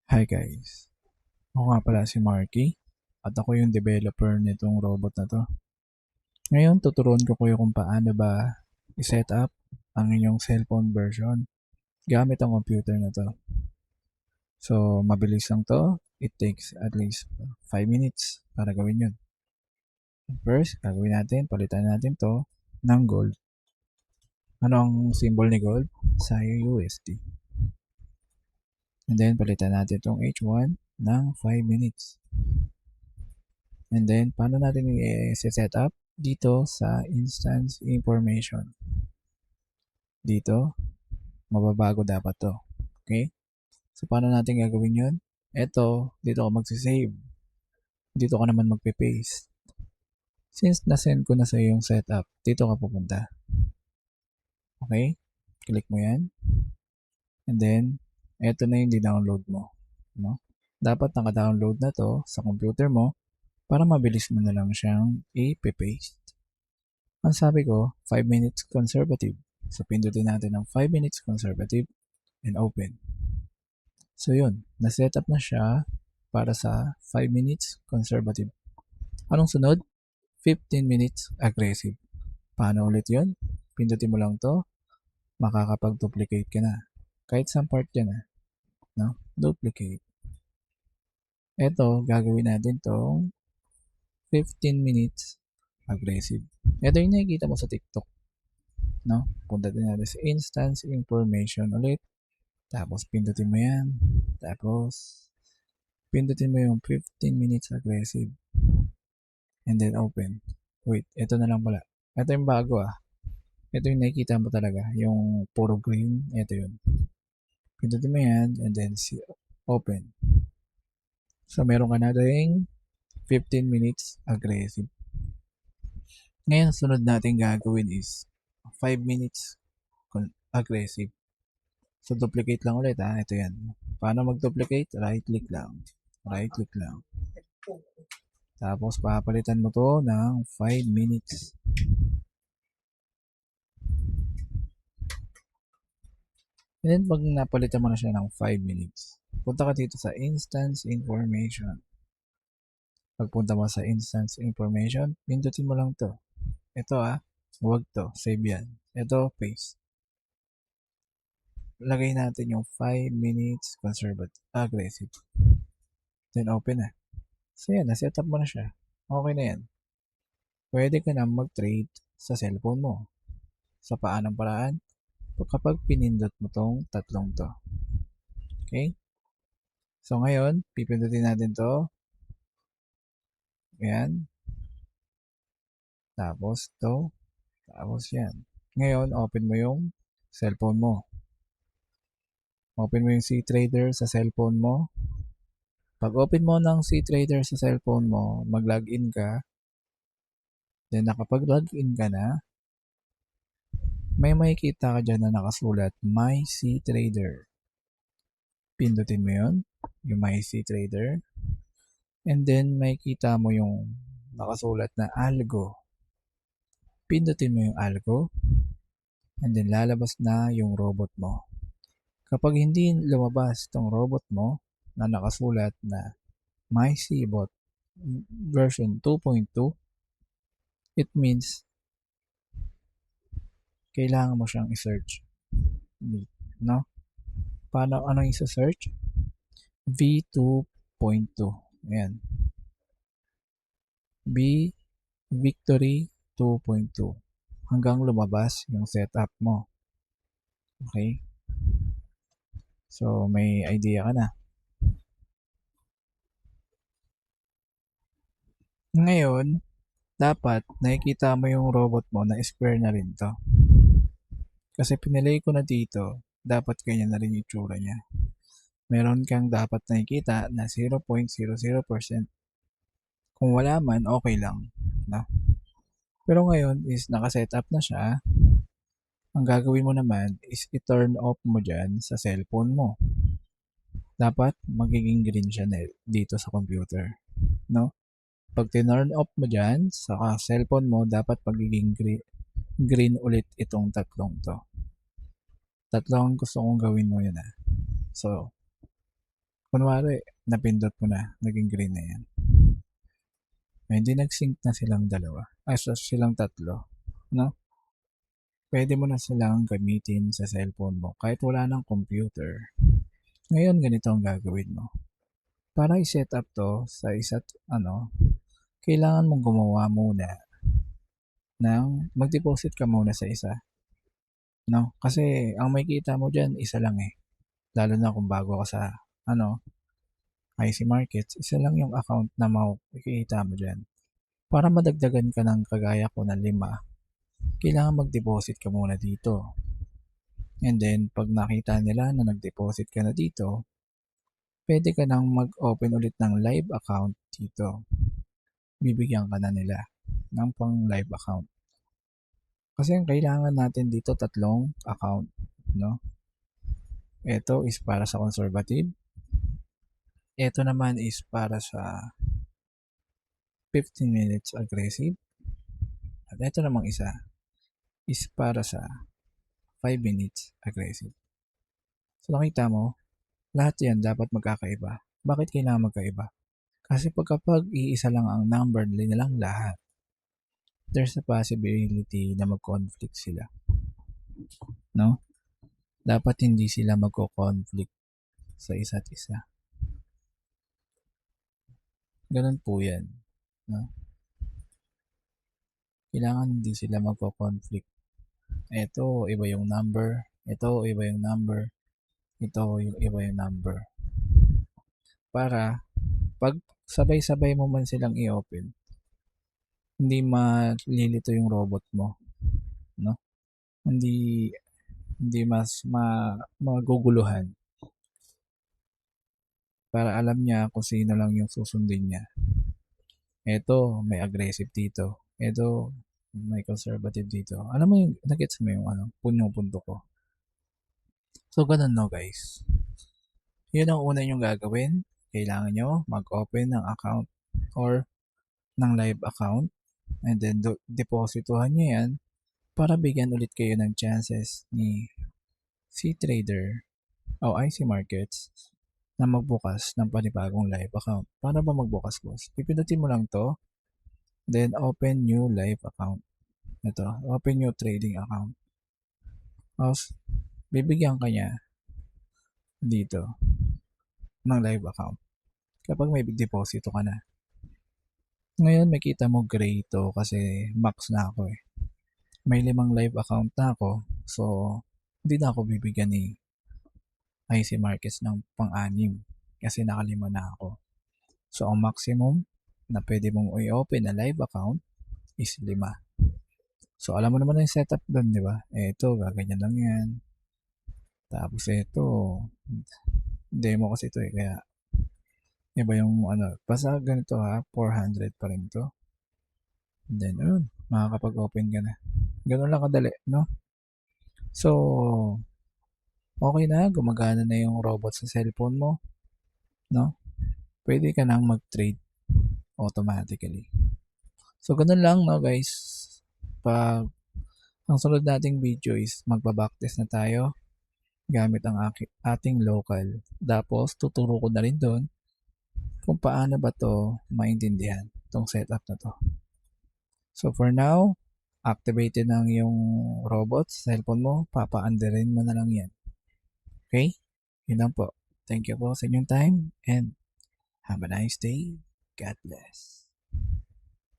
Hi guys, ako nga pala si Marky at ako yung developer nitong robot na to. Ngayon tuturuan ko kayo kung paano ba i-set up ang inyong cellphone version gamit ang computer na to. So mabilis lang to, it takes at least 5 minutes para gawin yun. First, gagawin natin, palitan natin to ng gold. Ano ang symbol ni gold? Sa USD. And then palitan natin tong H1 ng 5 minutes. And then, paano natin i-set up? Dito sa instance information. Dito, mababago dapat to. Okay? So, paano natin gagawin yun? Ito, dito ako magsisave. Dito ka naman magpe-paste. Since nasend ko na sa iyo yung setup, dito ka pupunta. Okay? Click mo yan. And then, ito na yung di-download mo. No? Dapat naka-download na to sa computer mo para mabilis mo na lang siyang i-paste. Ang sabi ko, 5 minutes conservative. So, pindutin natin ng 5 minutes conservative and open. So, yun. Na-set up na siya para sa 5 minutes conservative. Anong sunod? 15 minutes aggressive. Paano ulit yun? Pindutin mo lang to, makakapag-duplicate ka na. Kahit sa part yan no? Duplicate. Ito, gagawin natin tong 15 minutes aggressive. Ito yung nakikita mo sa TikTok. No? Punta din natin sa instance information ulit. Tapos pindutin mo yan. Tapos pindutin mo yung 15 minutes aggressive. And then open. Wait, ito na lang pala. Ito yung bago Ito yung nakikita mo talaga. Yung puro green. Ito yun. Pindutin mo yan and then open. So meron ka na rin 15 minutes aggressive. Ngayon, sunod natin gagawin is 5 minutes aggressive. So, duplicate lang ulit Ito yan. Paano mag-duplicate? Right click lang. Right click lang. Tapos, papalitan mo to ng 5 minutes. And then, pag napalitan mo na siya ng 5 minutes, punta ka dito sa instance information. Pagpunta mo sa instance information, pindutin mo lang to. Ito huwag to. Save yan. Ito, paste. Lagay natin yung 5 minutes conservative aggressive. Then open So yan, na-set up mo na siya. Okay na yan. Pwede ka na mag-trade sa cellphone mo. Sa paanong paraan? Kapag pinindot mo tong tatlong to. Okay? So ngayon, pipindutin natin to. Yan. Tapos to. Tapos yan. Ngayon, open mo yung cellphone mo. Open mo yung C-Trader sa cellphone mo. Pag open mo ng C-Trader sa cellphone mo, mag-login ka. Then nakapag-login ka na, may makikita ka dyan na nakasulat My C-Trader. Pindutin mo yun, yung My C-Trader. And then makikita mo yung nakasulat na Algo. Pindutin mo yung Algo. And then lalabas na yung robot mo. Kapag hindi lumabas tong robot mo na nakasulat na My C-Bot version 2.2, it means kailangan mo siyang i-search. No? Paano anong i-search? V2.2. Ayan. B Victory 2.2 hanggang lumabas yung setup mo. Okay? So, may idea ka na. Ngayon, dapat nakikita mo yung robot mo na square na rin to. Kasi pinilay ko na dito, dapat ganyan na rin yung tsura niya. Meron kang dapat nakikita na 0.00%. Kung wala man, okay lang. No? Pero ngayon is nakaset up na siya. Ang gagawin mo naman is i-turn off mo dyan sa cellphone mo. Dapat magiging green siya dito sa computer. No? Pag tinurn off mo dyan sa cellphone mo, dapat magiging green ulit itong tatlong to. Tatlong gusto kong gawin mo yun So, kunwari, napindot mo na, naging green na yan. Hindi nag-sync na silang dalawa. Silang tatlo. No? Pwede mo na silang gamitin sa cellphone mo kahit wala ng computer. Ngayon, ganito ang gagawin mo. Para i-set up to sa isa't kailangan mong gumawa muna ng mag-deposit ka muna sa isa. No? Kasi ang makikita mo dyan, isa lang eh. Lalo na kung bago ka sa IC Markets, isa lang yung account na makikita mo dyan. Para madagdagan ka ng kagaya ko na 5, kailangan mag-deposit ka muna dito. And then, pag nakita nila na nag-deposit ka na dito, pwede ka nang mag-open ulit ng live account dito. Bibigyan ka na nila ng pang live account. Kasi ang kailangan natin dito 3 account, no? Ito is para sa conservative. Ito naman is para sa 15 minutes aggressive. At ito namang isa is para sa 5 minutes aggressive. So nakita mo, lahat yan dapat magkakaiba. Bakit kailangan magkaiba? Kasi kapag iisa lang ang number nilang lahat, there's a possibility na mag-conflict sila. No? Dapat hindi sila magko-conflict sa isa't isa. Ganun po yan. No? Kailangan hindi sila magko-conflict. Ito, iba yung number. Ito, iba yung number. Ito, yung iba yung number. Para, pag sabay-sabay mo man silang i-open, hindi malilito yung robot mo. No? Hindi mas maguguluhan. Para alam niya kung sino lang yung susundin niya. Ito, may aggressive dito. Ito, may conservative dito. Alam mo yung, nagets mo yung punto ko. So, ganun no guys. Yun ang una nyong gagawin. Kailangan nyo mag-open ng account or ng live account. And then, depositohan nyo yan para bigyan ulit kayo ng chances ni C-Trader o IC Markets na magbukas ng panibagong live account. Paano ba magbukas, boss? Pipindutin mo lang to, then open new live account. Ito, open new trading account. Tapos, bibigyan ka niya dito ng live account kapag may deposito ka na. Ngayon, makita mo gray to kasi max na ako eh. May 5 live account na ako, so hindi na ako bibigyan ni IC Markets ng pang-6 kasi nakalima na ako. So, ang maximum na pwede mong i-open na live account is 5. So, alam mo naman yung setup doon, di ba? Ito, gaganyan lang yan. Tapos ito, demo kasi ito eh, kaya iba yung basta ganito ha, 400 pa rin to. And then, makakapag-open ka na. Ganun lang kadali, no? So, okay na, gumagana na yung robot sa cellphone mo, no? Pwede ka nang mag-trade automatically. So, ganun lang, no, guys. Pag ang sunod nating video is magba-backtest na tayo gamit ang ating local. Tapos, tuturo ko na rin doon kung paano ba to maintindihan, itong setup na to. So, for now, activated na yung robot sa cellphone mo, papa-underin mo na lang yan. Okay? Yun lang po. Thank you po sa inyong time and have a nice day. God bless.